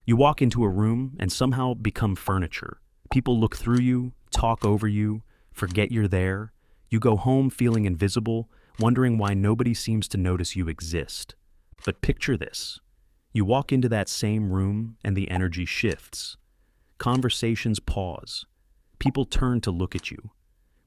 You walk into a room and somehow become furniture. People look through you, talk over you, forget you're there. You go home feeling invisible, wondering why nobody seems to notice you exist. But picture this. You walk into that same room and the energy shifts. Conversations pause. People turn to look at you.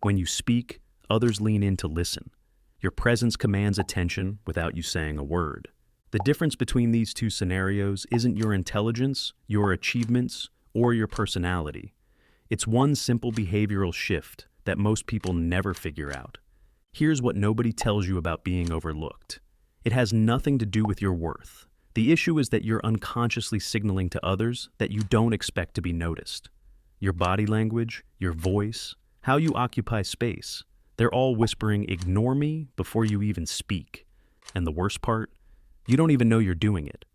When you speak, others lean in to listen. Your presence commands attention without you saying a word. The difference between these two scenarios isn't your intelligence, your achievements, or your personality. It's one simple behavioral shift that most people never figure out. Here's what nobody tells you about being overlooked. It has nothing to do with your worth. The issue is that you're unconsciously signaling to others that you don't expect to be noticed. Your body language, your voice, how you occupy space, they're all whispering, "Ignore me," before you even speak. And the worst part? You don't even know you're doing it.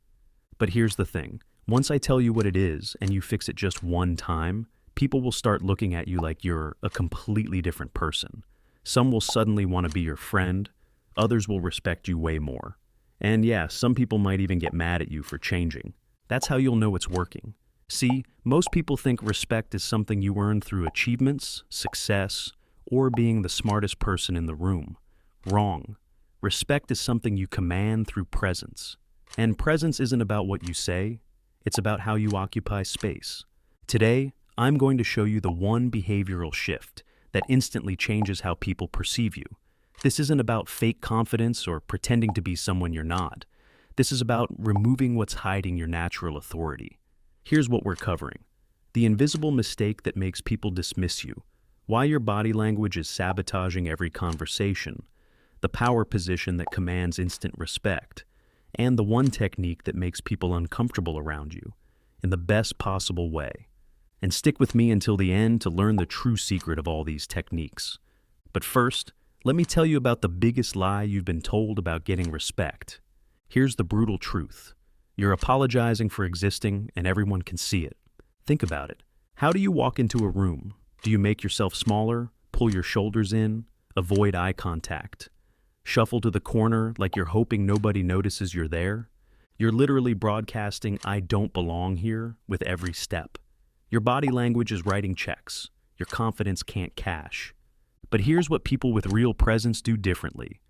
But here's the thing. Once I tell you what it is and you fix it just one time, people will start looking at you like you're a completely different person. Some will suddenly want to be your friend. Others will respect you way more. And yeah, some people might even get mad at you for changing. That's how you'll know it's working. See, most people think respect is something you earn through achievements, success, or being the smartest person in the room. Wrong. Respect is something you command through presence. And presence isn't about what you say, it's about how you occupy space. Today, I'm going to show you the one behavioral shift that instantly changes how people perceive you. This isn't about fake confidence or pretending to be someone you're not. This is about removing what's hiding your natural authority. Here's what we're covering. The invisible mistake that makes people dismiss you. Why your body language is sabotaging every conversation. The power position that commands instant respect. And the one technique that makes people uncomfortable around you, in the best possible way. And stick with me until the end to learn the true secret of all these techniques. But first, let me tell you about the biggest lie you've been told about getting respect. Here's the brutal truth. You're apologizing for existing and everyone can see it. Think about it. How do you walk into a room? Do you make yourself smaller, pull your shoulders in, avoid eye contact, shuffle to the corner like you're hoping nobody notices you're there? You're literally broadcasting "I don't belong here" with every step. Your body language is writing checks. Your confidence can't cash. But here's what people with real presence do differently.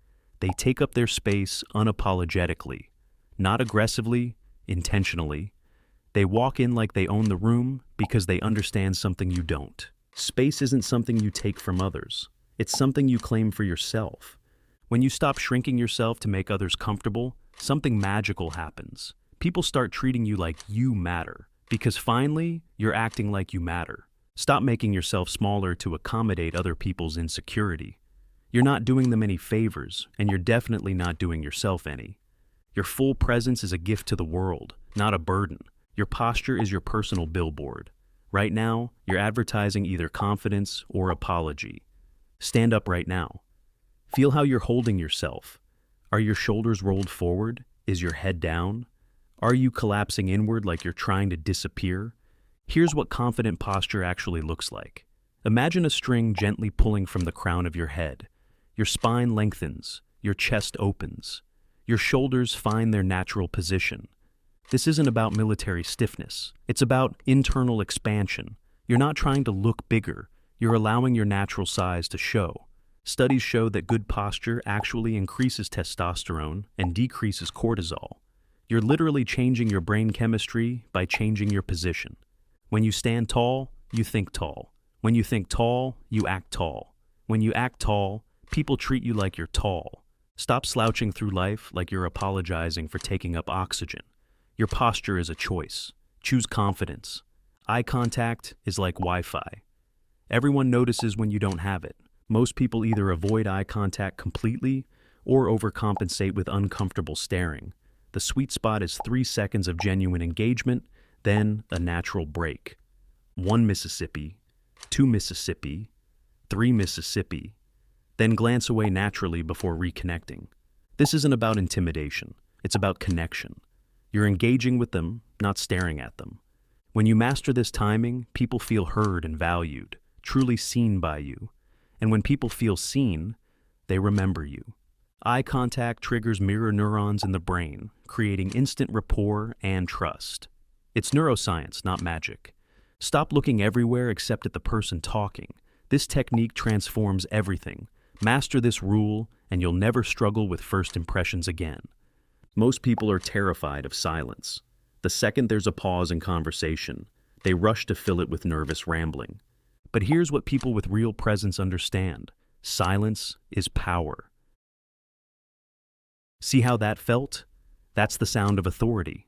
They take up their space unapologetically, not aggressively, intentionally. They walk in like they own the room because they understand something you don't. Space isn't something you take from others. It's something you claim for yourself. When you stop shrinking yourself to make others comfortable, something magical happens. People start treating you like you matter, because finally, you're acting like you matter. Stop making yourself smaller to accommodate other people's insecurity. You're not doing them any favors, and you're definitely not doing yourself any. Your full presence is a gift to the world, not a burden. Your posture is your personal billboard. Right now, you're advertising either confidence or apology. Stand up right now. Feel how you're holding yourself. Are your shoulders rolled forward? Is your head down? Are you collapsing inward like you're trying to disappear? Here's what confident posture actually looks like. Imagine a string gently pulling from the crown of your head. Your spine lengthens, your chest opens. Your shoulders find their natural position. This isn't about military stiffness. It's about internal expansion. You're not trying to look bigger. You're allowing your natural size to show. Studies show that good posture actually increases testosterone and decreases cortisol. You're literally changing your brain chemistry by changing your position. When you stand tall, you think tall. When you think tall, you act tall. When you act tall, people treat you like you're tall. Stop slouching through life like you're apologizing for taking up oxygen. Your posture is a choice. Choose confidence. Eye contact is like Wi-Fi. Everyone notices when you don't have it. Most people either avoid eye contact completely or overcompensate with uncomfortable staring. The sweet spot is 3 seconds of genuine engagement, then a natural break. 1 Mississippi, 2 Mississippi, 3 Mississippi, then glance away naturally before reconnecting. This isn't about intimidation. It's about connection. You're engaging with them, not staring at them. When you master this timing, people feel heard and valued, truly seen by you. And when people feel seen, they remember you. Eye contact triggers mirror neurons in the brain, creating instant rapport and trust. It's neuroscience, not magic. Stop looking everywhere except at the person talking. This technique transforms everything. Master this rule, and you'll never struggle with first impressions again. Most people are terrified of silence. The second there's a pause in conversation, they rush to fill it with nervous rambling. But here's what people with real presence understand. Silence is power. See how that felt? That's the sound of authority.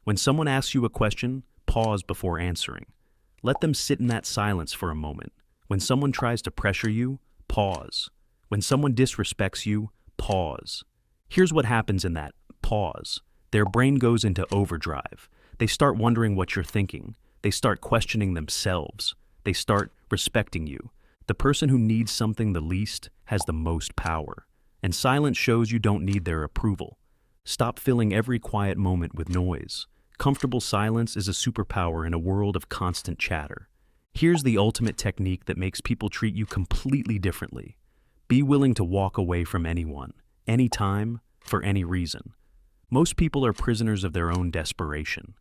When someone asks you a question, pause before answering. Let them sit in that silence for a moment. When someone tries to pressure you, pause. When someone disrespects you, pause. Here's what happens in that pause. Their brain goes into overdrive. They start wondering what you're thinking. They start questioning themselves. They start respecting you. The person who needs something the least has the most power. And silence shows you don't need their approval. Stop filling every quiet moment with noise. Comfortable silence is a superpower in a world of constant chatter. Here's the ultimate technique that makes people treat you completely differently. Be willing to walk away from anyone, anytime, for any reason. Most people are prisoners of their own desperation.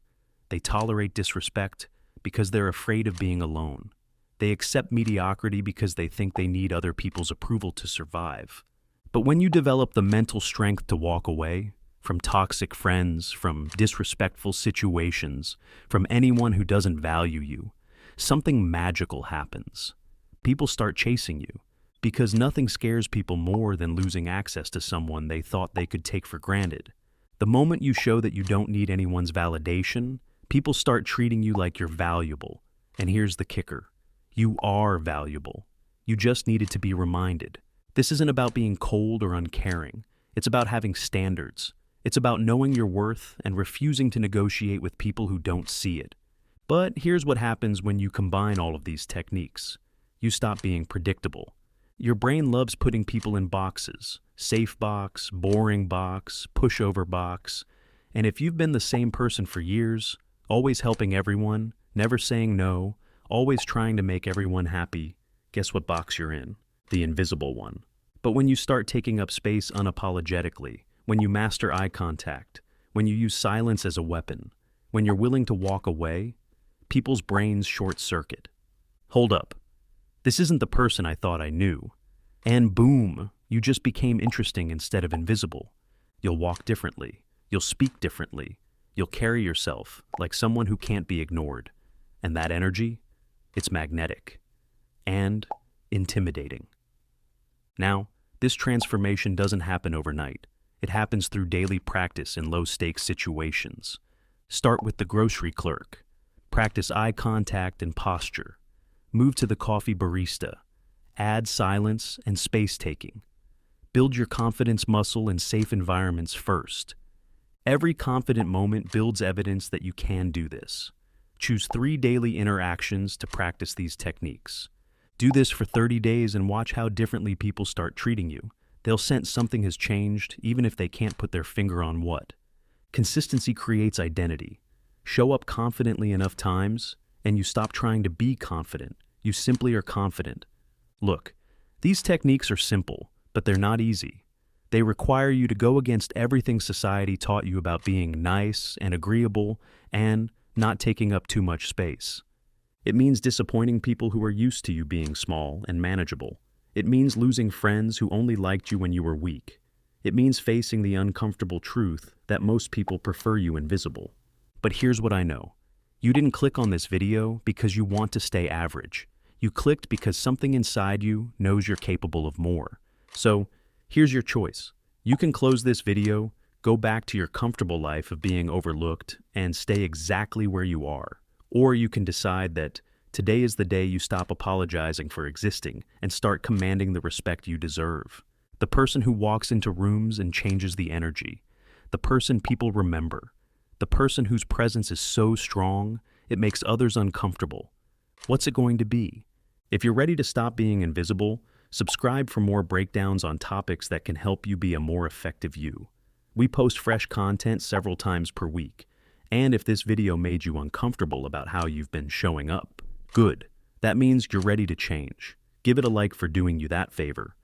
They tolerate disrespect because they're afraid of being alone. They accept mediocrity because they think they need other people's approval to survive. But when you develop the mental strength to walk away, from toxic friends, from disrespectful situations, from anyone who doesn't value you, something magical happens. People start chasing you, because nothing scares people more than losing access to someone they thought they could take for granted. The moment you show that you don't need anyone's validation, people start treating you like you're valuable. And here's the kicker. You are valuable. You just needed to be reminded. This isn't about being cold or uncaring. It's about having standards. It's about knowing your worth and refusing to negotiate with people who don't see it. But here's what happens when you combine all of these techniques. You stop being predictable. Your brain loves putting people in boxes. Safe box, boring box, pushover box. And if you've been the same person for years, always helping everyone, never saying no, always trying to make everyone happy, guess what box you're in? The invisible one. But when you start taking up space unapologetically, when you master eye contact, when you use silence as a weapon, when you're willing to walk away, people's brains short-circuit. Hold up. This isn't the person I thought I knew. And boom, you just became interesting instead of invisible. You'll walk differently. You'll speak differently. You'll carry yourself like someone who can't be ignored. And that energy, it's magnetic and intimidating. Now, this transformation doesn't happen overnight. It happens through daily practice in low-stakes situations. Start with the grocery clerk. Practice eye contact and posture. Move to the coffee barista. Add silence and space-taking. Build your confidence muscle in safe environments first. Every confident moment builds evidence that you can do this. Choose 3 daily interactions to practice these techniques. Do this for 30 days and watch how differently people start treating you. They'll sense something has changed, even if they can't put their finger on what. Consistency creates identity. Show up confidently enough times, and you stop trying to be confident. You simply are confident. Look, these techniques are simple, but they're not easy. They require you to go against everything society taught you about being nice and agreeable and not taking up too much space. It means disappointing people who are used to you being small and manageable. It means losing friends who only liked you when you were weak. It means facing the uncomfortable truth that most people prefer you invisible. But here's what I know. You didn't click on this video because you want to stay average. You clicked because something inside you knows you're capable of more. So, here's your choice. You can close this video, go back to your comfortable life of being overlooked, and stay exactly where you are. Or you can decide that today is the day you stop apologizing for existing and start commanding the respect you deserve. The person who walks into rooms and changes the energy. The person people remember. The person whose presence is so strong, it makes others uncomfortable. What's it going to be? If you're ready to stop being invisible, subscribe for more breakdowns on topics that can help you be a more effective you. We post fresh content several times per week. And if this video made you uncomfortable about how you've been showing up, good. That means you're ready to change. Give it a like for doing you that favor.